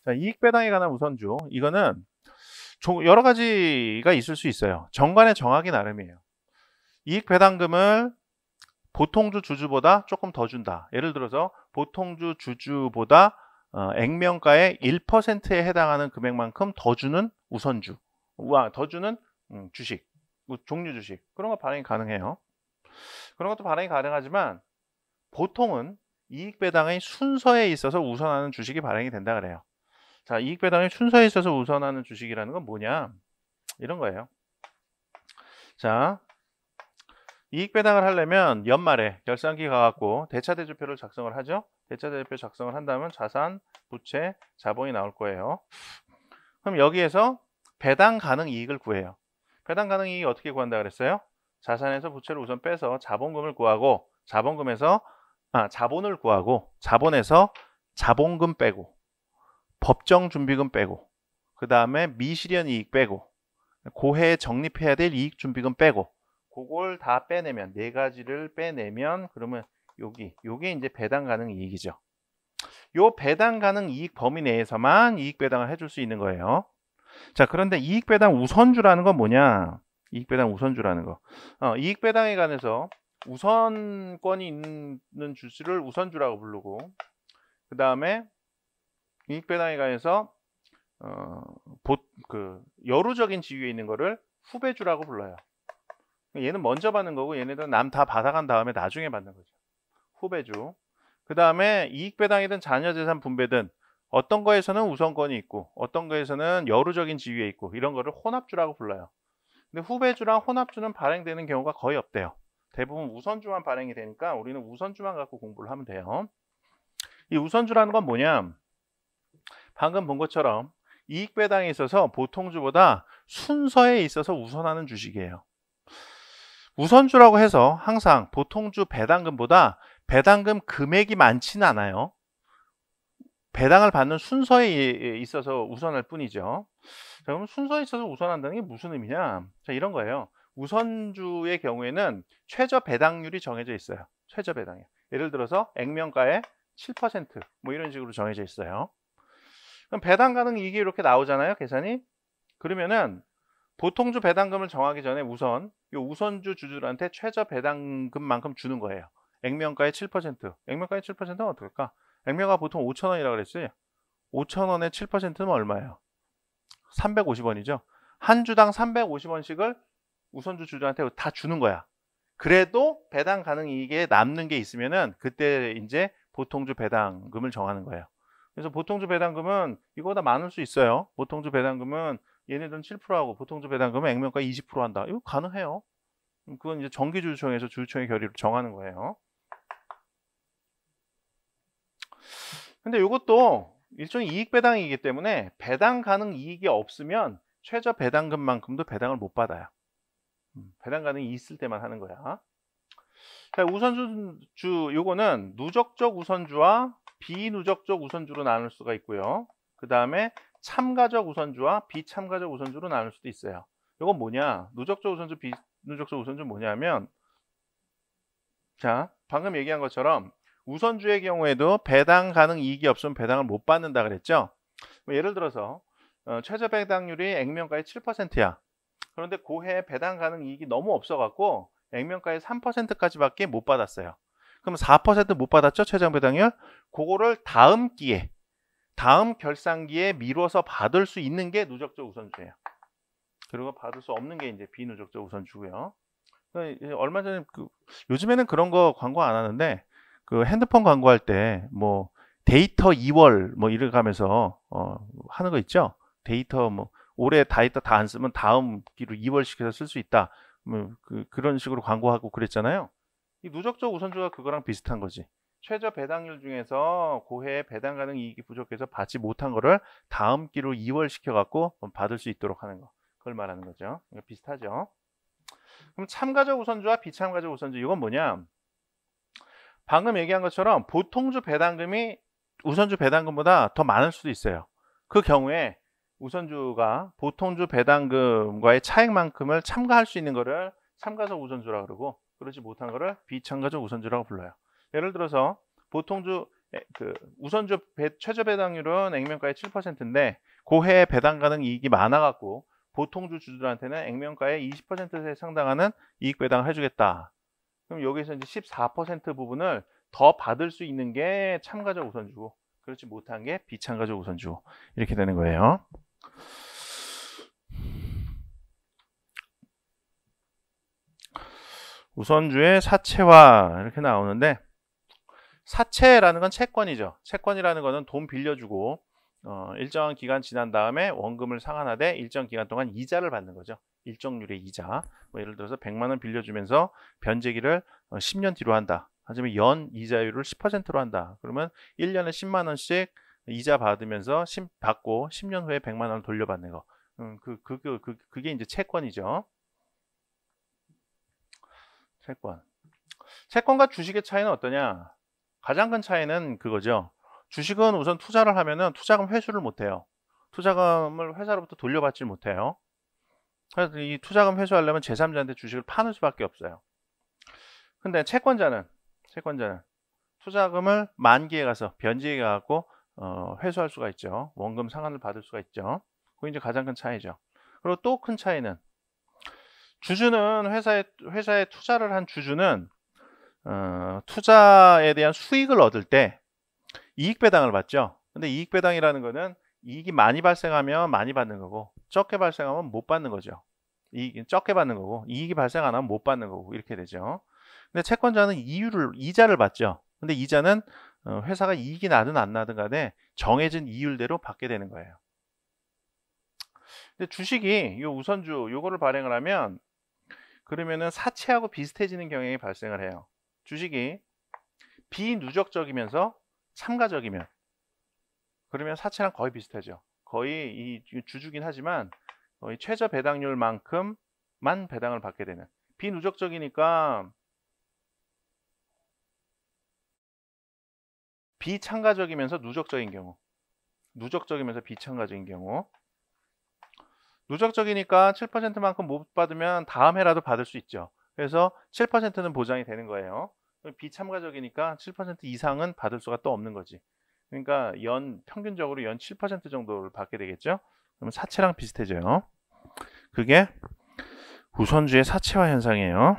자, 이익 배당에 관한 우선주. 이거는 여러 가지가 있을 수 있어요. 정관에 정하기 나름이에요. 이익 배당금을 보통주 주주보다 조금 더 준다. 예를 들어서 보통주 주주보다 액면가의 1%에 해당하는 금액만큼 더 주는 우선주, 더 주는 주식, 종류 주식, 그런 거 발행이 가능해요. 그런 것도 발행이 가능하지만 보통은 이익 배당의 순서에 있어서 우선하는 주식이 발행이 된다 그래요. 자, 이익 배당의 순서에 있어서 우선하는 주식이라는 건 뭐냐? 이런 거예요. 자, 이익 배당을 하려면 연말에 결산기 가갖고 대차대조표를 작성을 하죠. 대차대조표 작성을 한다면 자산, 부채, 자본이 나올 거예요. 그럼 여기에서 배당 가능 이익을 구해요. 배당 가능 이익이 어떻게 구한다 그랬어요? 자산에서 부채를 우선 빼서 자본금을 구하고, 자본을 구하고, 자본에서 자본금 빼고, 법정 준비금 빼고, 그 다음에 미실현 이익 빼고, 고해에 적립해야 될 이익 준비금 빼고, 그걸 다 빼내면, 네 가지를 빼내면, 그러면 요게 이제 배당 가능 이익이죠. 요 배당 가능 이익 범위 내에서만 이익 배당을 해줄 수 있는 거예요. 자, 그런데 이익 배당 우선주라는 건 뭐냐? 이익 배당 우선주라는 거. 이익 배당에 관해서 우선권이 있는 주식을 우선주라고 부르고, 그 다음에 이익 배당에 관해서 여루적인 지위에 있는 거를 후배주라고 불러요. 얘는 먼저 받는 거고 얘네들은 남 다 받아간 다음에 나중에 받는 거죠. 후배주. 그 다음에 이익 배당이든 자녀재산 분배든 어떤 거에서는 우선권이 있고 어떤 거에서는 여루적인 지위에 있고 이런 거를 혼합주라고 불러요. 근데 후배주랑 혼합주는 발행되는 경우가 거의 없대요. 대부분 우선주만 발행이 되니까 우리는 우선주만 갖고 공부를 하면 돼요. 이 우선주라는 건 뭐냐? 방금 본 것처럼 이익 배당에 있어서 보통주보다 순서에 있어서 우선하는 주식이에요. 우선주라고 해서 항상 보통주 배당금보다 배당금 금액이 많지는 않아요. 배당을 받는 순서에 있어서 우선할 뿐이죠. 자, 그럼 순서에 있어서 우선한다는 게 무슨 의미냐? 자, 이런 거예요. 우선주의 경우에는 최저 배당률이 정해져 있어요. 최저 배당이요. 예를 들어서 액면가의 7% 뭐 이런 식으로 정해져 있어요. 그럼 배당 가능 이익이 이렇게 나오잖아요, 계산이. 그러면은 보통주 배당금을 정하기 전에 우선 요 우선주 주주들한테 최저 배당금만큼 주는 거예요. 액면가의 7%. 액면가의 7%는 어떻게 할까? 액면가 보통 5,000원이라고 그랬어요. 5,000원의 7%는 얼마예요? 350원이죠. 한 주당 350원씩을 우선주 주주한테 다 주는 거야. 그래도 배당 가능 이익에 남는 게 있으면은 그때 이제 보통주 배당금을 정하는 거예요. 그래서 보통주 배당금은 이거보다 많을 수 있어요. 보통주 배당금은 얘네들은 7%하고 보통주 배당금은 액면가 20% 한다. 이거 가능해요. 그건 이제 정기주주총회에서 주주총회 결의로 정하는 거예요. 근데 이것도 일종의 이익 배당이기 때문에 배당 가능 이익이 없으면 최저 배당금만큼도 배당을 못 받아요. 배당 가능이 있을 때만 하는 거야. 자, 우선주 요거는 누적적 우선주와 비누적적 우선주로 나눌 수가 있고요. 그 다음에 참가적 우선주와 비참가적 우선주로 나눌 수도 있어요. 이건 뭐냐? 누적적 우선주, 비누적적 우선주 뭐냐면, 자, 방금 얘기한 것처럼 우선주의 경우에도 배당 가능 이익이 없으면 배당을 못 받는다 그랬죠? 예를 들어서 최저 배당률이 액면가의 7%야. 그런데 고해 배당 가능 이익이 너무 없어갖고 액면가의 3%까지밖에 못 받았어요. 그럼 4% 못 받았죠? 최저 배당률? 그거를 다음 기회, 다음 결산기에 미뤄서 받을 수 있는 게 누적적 우선주예요. 그리고 받을 수 없는 게 이제 비누적적 우선주고요. 얼마 전에 요즘에는 그런 거 광고 안 하는데 그 핸드폰 광고할 때 뭐 데이터 2월 뭐 이렇게 가면서 하는 거 있죠? 데이터 뭐 올해 데이터 다 안 쓰면 다음 기로 2월 시켜서 쓸 수 있다. 뭐 그런 식으로 광고하고 그랬잖아요. 이 누적적 우선주가 그거랑 비슷한 거지. 최저 배당률 중에서 고해 배당 가능 이익이 부족해서 받지 못한 거를 다음 기로 2월 시켜갖고 받을 수 있도록 하는 거. 그걸 말하는 거죠. 비슷하죠. 그럼 참가적 우선주와 비참가적 우선주 이건 뭐냐? 방금 얘기한 것처럼 보통주 배당금이 우선주 배당금보다 더 많을 수도 있어요. 그 경우에 우선주가 보통주 배당금과의 차액만큼을 참가할 수 있는 거를 참가적 우선주라고 그러고 그러지 못한 거를 비참가적 우선주라고 불러요. 예를 들어서 보통주 우선주 최저 배당률은 액면가의 7%인데 고해 배당 가능 이익이 많아갖고 보통주 주주들한테는 액면가의 20%에 상당하는 이익 배당을 해주겠다. 그럼 여기서 이제 14% 부분을 더 받을 수 있는 게 참가적 우선주고, 그렇지 못한 게 비참가적 우선주, 이렇게 되는 거예요. 우선주의 사채화 이렇게 나오는데, 사채라는 건 채권이죠. 채권이라는 거는 돈 빌려주고 일정한 기간 지난 다음에 원금을 상환하되 일정 기간 동안 이자를 받는 거죠. 일정률의 이자. 뭐 예를 들어서 100만 원 빌려주면서 변제기를 10년 뒤로 한다. 하지만 연 이자율을 10%로 한다. 그러면 1년에 10만 원씩 이자 받으면서 받고 10년 후에 100만 원을 돌려받는 거. 그게 이제 채권이죠. 채권. 채권과 주식의 차이는 어떠냐? 가장 큰 차이는 그거죠. 주식은 우선 투자를 하면은 투자금 회수를 못해요. 투자금을 회사로부터 돌려받지 못해요. 그래서 이 투자금 회수하려면 제3자한테 주식을 파는 수밖에 없어요. 근데 채권자는 투자금을 만기에 가서 변제에 가고 회수할 수가 있죠. 원금 상환을 받을 수가 있죠. 그게 이제 가장 큰 차이죠. 그리고 또 큰 차이는 주주는 회사에 투자를 한 주주는 투자에 대한 수익을 얻을 때 이익 배당을 받죠. 근데 이익 배당이라는 거는 이익이 많이 발생하면 많이 받는 거고 적게 발생하면 못 받는 거죠. 이익이 적게 받는 거고 이익이 발생 안 하면 못 받는 거고 이렇게 되죠. 근데 채권자는 이자를 받죠. 근데 이자는 회사가 이익이 나든 안 나든 간에 정해진 이율대로 받게 되는 거예요. 근데 주식이 이 우선주 요거를 발행을 하면 그러면은 사채하고 비슷해지는 경향이 발생을 해요. 주식이 비누적적이면서 참가적이면 그러면 사채랑 거의 비슷하죠. 거의 이 주주긴 하지만 거의 최저 배당률만큼만 배당을 받게 되는, 비누적적이니까 비참가적이면서 누적적인 경우, 누적적이면서 비참가적인 경우, 누적적이니까 7%만큼 못 받으면 다음 해라도 받을 수 있죠. 그래서 7%는 보장이 되는 거예요. 비참가적이니까 7% 이상은 받을 수가 또 없는 거지. 그러니까 평균적으로 연 7% 정도를 받게 되겠죠. 그러면 사채랑 비슷해져요. 그게 우선주의 사채화 현상이에요.